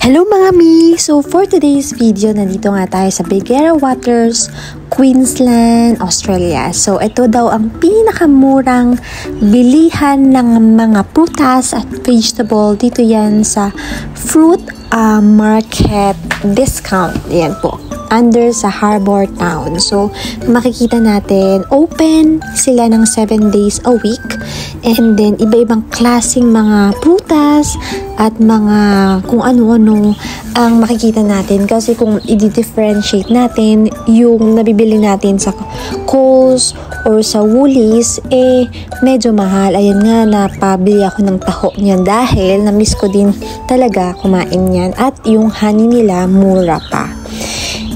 Hello mga mi! So for today's video, nandito nga tayo sa Belghera Waters, Queensland, Australia. So ito daw ang pinakamurang bilihan ng mga prutas at vegetable. Dito yan sa fruit market discount. Yan po. Under sa Harbour Town. So, makikita natin, open sila ng 7 days a week. And then, iba-ibang klaseng mga prutas at mga kung ano-ano ang makikita natin. Kasi kung i-differentiate natin yung nabibili natin sa Coles or sa Woolies, medyo mahal. Ayan nga, napabili ako ng taho niyan dahil na-miss ko din talaga kumain niyan. At yung honey nila, mura pa.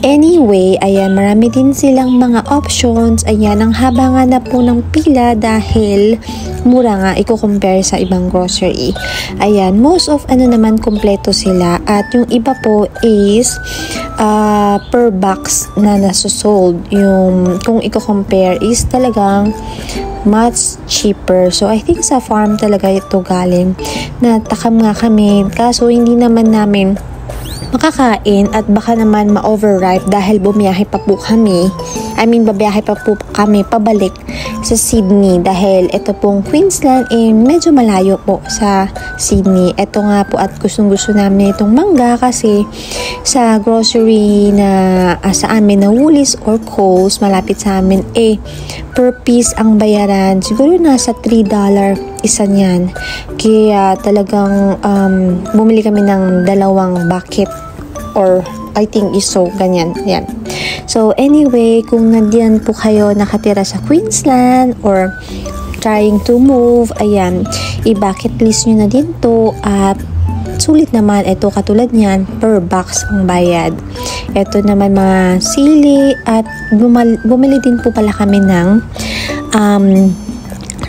Anyway, ayan, marami din silang mga options. Ayan, ang haba nga na po ng pila dahil mura nga i-compare sa ibang grocery. Ayan, most of naman kompleto sila. At yung iba po is per box na nasusold. Yung kung i-compare is talagang much cheaper. So, I think sa farm talaga ito galing. Natakam nga kami. Kaso, hindi naman namin makakain at baka naman ma-overripe dahil bumiyahe pa po kami. Babiyahe pa po kami pabalik sa Sydney dahil ito pong Queensland medyo malayo po sa Sydney. Ito nga po at gustong-gusto namin itong mangga kasi sa grocery na sa amin na Woolies or Coles malapit sa amin per piece ang bayaran. Siguro nasa $3 isa niyan. Kaya talagang bumili kami ng 2 bucket or I think iso, ganyan. Yan. So anyway, kung nandiyan po kayo nakatira sa Queensland or trying to move, ayan, i-bucket list nyo na din to at sulit naman ito katulad niyan per box ang bayad. Ito naman mga sili at bumili din po pala kami ng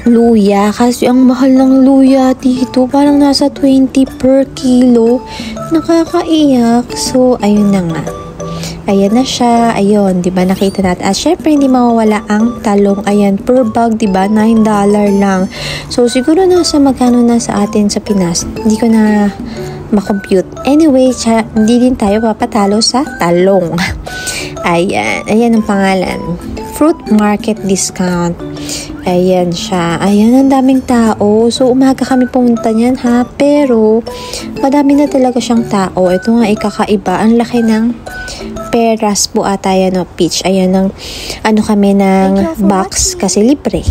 luya kasi ang mahal ng luya dito parang nasa 20 per kilo. Nakakaiyak. So ayun na nga, ayan na siya. Ayun, diba nakita natin at syempre hindi mawawala ang talong. Ayan, per bag diba $9 lang. So siguro nasa magkano na sa atin sa Pinas, hindi ko na makompute. Anyway, hindi din tayo papatalo sa talong. Ayan ang pangalan, fruit market discount. Ayan siya. Ayan, ang daming tao. So, umaga kami pumunta niyan ha. Pero, madami na talaga siyang tao. Ito nga ikakaiba. Ang laki ng peras po ata yan o peach. Ayan, kami ng box kasi libre.